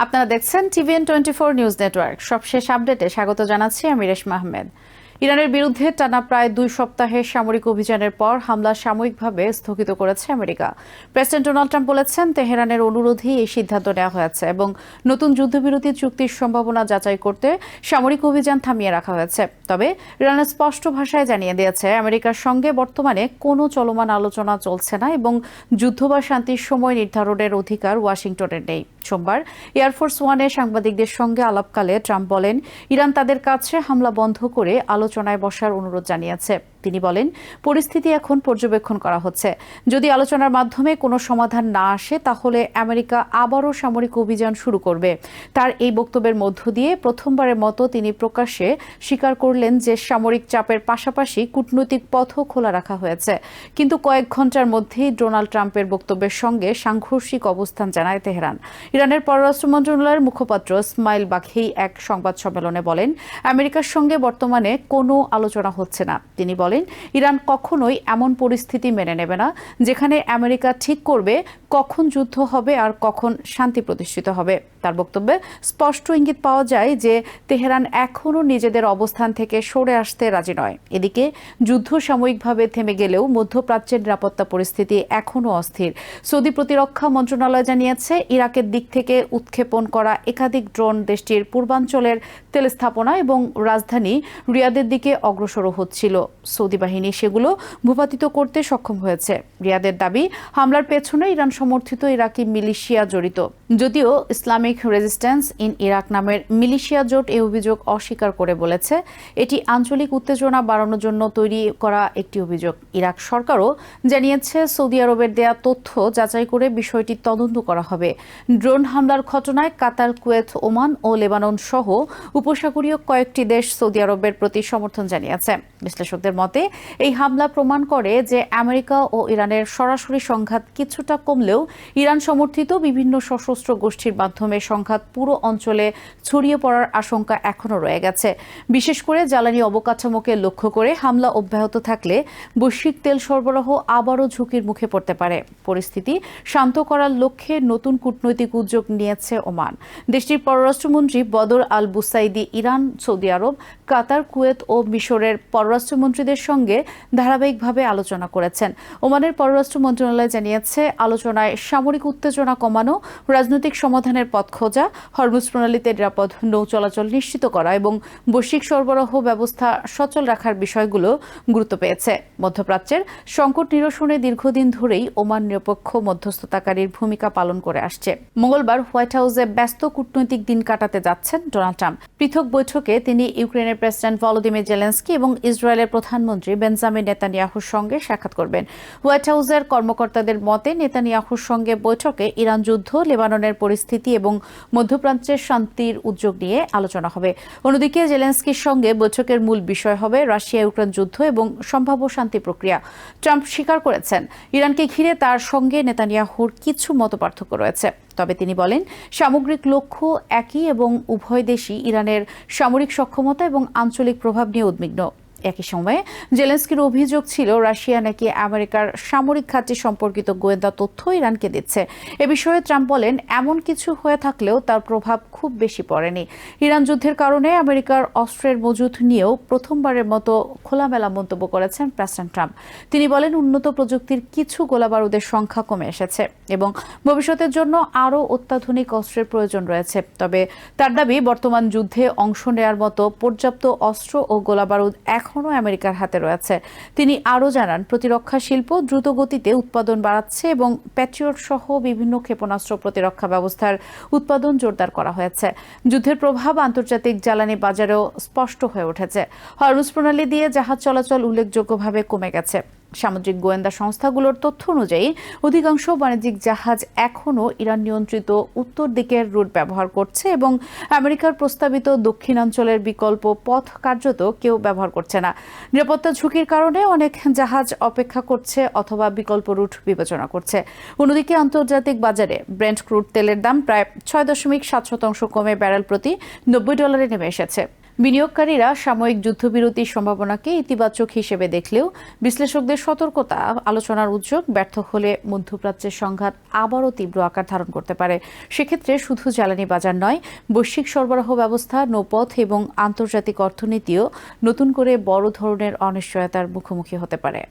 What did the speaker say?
আপনারা দেখছেন TVN24 news network. সবশেষ আপডেটে স্বাগত জানাচ্ছি আমি রেশমা আহমেদ। ইরানের বিরুদ্ধে টানা প্রায় 2 সপ্তাহের সামরিক অভিযানের পর হামলা সাময়িকভাবে স্থগিত করেছে আমেরিকা। প্রেসিডেন্ট ডোনাল্ড ট্রাম্প বলেছেন, তেহরানের অনুরোধেই এই সিদ্ধান্ত নেওয়া হয়েছে এবং নতুন যুদ্ধবিরতি চুক্তির সম্ভাবনা যাচাই করতে সামরিক অভিযান থামিয়ে রাখা হয়েছে। তবে ইরান স্পষ্ট ভাষায় জানিয়ে দিয়েছে, আমেরিকার সঙ্গে বর্তমানে কোনো চলমান আলোচনা চলছে না এবং যুদ্ধ বা শান্তির সময় নির্ধারণের অধিকার ওয়াশিংটনের নেই। সোমবার এয়ারফোর্স ওয়ানে সাংবাদিকদের সঙ্গে আলাপকালে ট্রাম্প বলেন, ইরান তাদের কাছে হামলা বন্ধ করে আলোচনায় বসার অনুরোধ জানিয়েছে। তিনি বলেন, পরিস্থিতি এখন পর্যবেক্ষণ করা হচ্ছে। যদি আলোচনার মাধ্যমে কোনো সমাধান না আসে, তাহলে আমেরিকা আবারও সামরিক অভিযান শুরু করবে। তার এই বক্তব্যের মধ্য দিয়ে প্রথমবারের মতো তিনি প্রকাশ্যে স্বীকার করলেন যে সামরিক চাপের পাশাপাশি কূটনৈতিক পথও খোলা রাখা হয়েছে। কিন্তু কয়েক ঘন্টার মধ্যেই ডোনাল্ড ট্রাম্পের বক্তব্যের সঙ্গে সাংঘর্ষিক অবস্থান জানায় তেহরান। ইরানের পররাষ্ট্র মন্ত্রণালয়ের মুখপাত্র ইসমাইল বাঘেই এক সংবাদ সম্মেলনে বলেন, আমেরিকার সঙ্গে বর্তমানে কোনো আলোচনা হচ্ছে না। তিনি বলেন, ইরান কখনোই এমন পরিস্থিতি মেনে নেবে না যেখানে আমেরিকা ঠিক করবে কখন যুদ্ধ হবে আর কখন শান্তি প্রতিষ্ঠিত হবে। তার বক্তব্যে স্পষ্ট ইঙ্গিত পাওয়া যায় যে তেহরান এখনও নিজেদের অবস্থান থেকে সরে আসতে রাজি নয়। এদিকে যুদ্ধ সাময়িকভাবে থেমে গেলেও মধ্যপ্রাচ্যের নিরাপত্তা পরিস্থিতি এখনও অস্থির। সৌদি প্রতিরক্ষা মন্ত্রণালয় জানিয়েছে, ইরাকের দিক থেকে উৎক্ষেপণ করা একাধিক ড্রোন দেশটির পূর্বাঞ্চলের তেল স্থাপনা এবং রাজধানী রিয়াদের দিকে অগ্রসর হচ্ছিল। সৌদি বাহিনী সেগুলো ভূপাতিত করতে সক্ষম হয়েছে। রিয়াদের দাবি, হামলার পেছনে ইরান সমর্থিত ইরাকি মিলিশিয়া জড়িত। যদিও ইসলামিক রেজিস্ট্যান্স ইন ইরাক নামের মিলিশিয়া জোট এই অভিযোগ অস্বীকার করে বলেছে, এটি আঞ্চলিক উত্তেজনা বাড়ানোর জন্য তৈরি করা একটি অভিযোগ। ইরাক সরকারও জানিয়েছে, সৌদি আরবের দেয়া তথ্য যাচাই করে বিষয়টি তদন্ত করা হবে। ড্রোন হামলার ঘটনায় কাতার, কুয়েত, ওমান ও লেবানন সহ উপসাগরীয় কয়েকটি দেশ সৌদি আরবের প্রতি সমর্থন জানিয়েছে। বিশ্লেষকদের মতে, এই হামলা প্রমাণ করে যে আমেরিকা ও ইরানের সরাসরি সংঘাত কিছুটা কমলেও ইরান সমর্থিত বিভিন্ন সশস্ত্র গোষ্ঠীর মাধ্যমে সংঘাত পুরো অঞ্চলে ছড়িয়ে পড়ার আশঙ্কা এখনও রয়ে গেছে। বিশেষ করে জ্বালানি অবকাঠামোকে লক্ষ্য করে হামলা অব্যাহত থাকলে বৈশ্বিক তেল সরবরাহ আবারও ঝুঁকির মুখে পড়তে পারে। পরিস্থিতি শান্ত করার লক্ষ্যে নতুন কূটনৈতিক উদ্যোগ নিয়েছে ওমান। দেশটির পররাষ্ট্রমন্ত্রী বদর আল বুসাইদি ইরান, সৌদি আরব, কাতার, কুয়েত ও মিশরের পররাষ্ট্রমন্ত্রীদের সঙ্গে ধারাবাহিকভাবে আলোচনা করেছেন। ওমানের পররাষ্ট্র মন্ত্রণালয় জানিয়েছে, আলোচনায় সামরিক উত্তেজনা কমানো, রাজনৈতিক সমাধানের পথ খোঁজা, হরমুজ প্রণালীতে নিরাপদ নৌ চলাচল নিশ্চিত করা এবং বৈশ্বিক সরবরাহ ব্যবস্থা সচল রাখার বিষয়গুলো গুরুত্ব পেয়েছে। মধ্যপ্রাচ্যের সংকট নিরসনে দীর্ঘদিন ধরেই ওমান নিরপেক্ষ মধ্যস্থতাকারীর ভূমিকা পালন করে আসছে। মঙ্গলবার হোয়াইট হাউসে ব্যস্ত কূটনৈতিক দিন কাটাতে যাচ্ছেন ডোনাল্ড ট্রাম্প। পৃথক বৈঠকে তিনি ইউক্রেনের প্রেসিডেন্ট ভলোদিমির জেলেনস্কি এবং ইসরায়েলের প্রধানমন্ত্রী বেঞ্জামিন নেতানিয়াহুর সঙ্গে সাক্ষাৎ করবেন। হোয়াইট হাউসের কর্মকর্তাদের মতে, নেতানিয়াহুর সঙ্গে বৈঠকে ইরান যুদ্ধ, লেবাননের পরিস্থিতি এবং মধ্যপ্রাচ্যের শান্তির উদ্যোগ নিয়ে আলোচনা হবে। অন্যদিকে জেলেনস্কির সঙ্গে বৈঠকের মূল বিষয় হবে রাশিয়া ইউক্রেন যুদ্ধ এবং সম্ভাব্য শান্তি প্রক্রিয়া। ট্রাম্প স্বীকার করেছেন, ইরানকে ঘিরে তার সঙ্গে নেতানিয়াহুর কিছু মতপার্থক্য রয়েছে। তবে তিনি বলেন, সামগ্রিক লক্ষ্য একই এবং উভয় দেশই ইরানের সামরিক সক্ষমতা এবং আঞ্চলিক প্রভাব নিয়ে উদ্বিগ্ন। একই সময়ে জেলেনস্কির অভিযোগ ছিল, রাশিয়া নাকি আমেরিকার সামরিক ঘাঁটি সম্পর্কিত গোয়েন্দা তথ্য ইরানকে দিচ্ছে। এ বিষয়ে ট্রাম্প বলেন, এমন কিছু হয়ে থাকলেও তার প্রভাব খুব বেশি পড়েনি। ইরান যুদ্ধের কারণে আমেরিকার অস্ত্রের মজুত নিয়েও প্রথমবারের মতো খোলামেলা মন্তব্য করেছেন প্রেসিডেন্ট ট্রাম্প। তিনি বলেন, উন্নত প্রযুক্তির কিছু গোলাবারুদের সংখ্যা কমে এসেছে এবং ভবিষ্যতের জন্য আরও অত্যাধুনিক অস্ত্রের প্রয়োজন রয়েছে। তবে তার দাবি, বর্তমান যুদ্ধে অংশ নেয়ার মতো পর্যাপ্ত অস্ত্র ও গোলাবারুদ এখনও আমেরিকার হাতে রয়েছে। তিনি আরও জানান, প্রতিরক্ষা শিল্প দ্রুত গতিতে উৎপাদন বাড়াচ্ছে এবং প্যাট্রিয়ট সহ বিভিন্ন ক্ষেপণাস্ত্র প্রতিরক্ষা ব্যবস্থার উৎপাদন জোরদার করা হয়েছে। যুদ্ধের প্রভাব আন্তর্জাতিক জ্বালানি বাজারেও স্পষ্ট হয়ে উঠেছে। হরমুজ প্রণালী দিয়ে জাহাজ চলাচল উল্লেখযোগ্যভাবে কমে গেছে। সামুদ্রিক গোয়েন্দা সংস্থাগুলোর তথ্য অনুযায়ী অধিকাংশ বাণিজ্যিক জাহাজ এখনও ইরান নিয়ন্ত্রিত উত্তর দিকের রুট ব্যবহার করছে এবং আমেরিকার প্রস্তাবিত দক্ষিণাঞ্চলের বিকল্প পথ কার্যত কেউ ব্যবহার করছে না। নিরাপত্তা ঝুঁকির কারণে অনেক জাহাজ অপেক্ষা করছে অথবা বিকল্প রুট বিবেচনা করছে। অন্যদিকে আন্তর্জাতিক বাজারে ব্রেন্ট ক্রুড তেলের দাম প্রায় 6.7% কমে ব্যারেল প্রতি $90 নেমে এসেছে। বিনিয়োগকারীরা সাময়িক যুদ্ধবিরতির সম্ভাবনাকে ইতিবাচক হিসেবে দেখলেও বিশ্লেষকদের সতর্কতা, আলোচনার উদ্যোগ ব্যর্থ হলে মধ্যপ্রাচ্যের সংঘাত আবারও তীব্র আকার ধারণ করতে পারে। সেক্ষেত্রে শুধু জ্বালানি বাজার নয়, বৈশ্বিক সরবরাহ ব্যবস্থা, নৌপথ এবং আন্তর্জাতিক অর্থনীতিও নতুন করে বড় ধরনের অনিশ্চয়তার মুখোমুখি হতে পারে।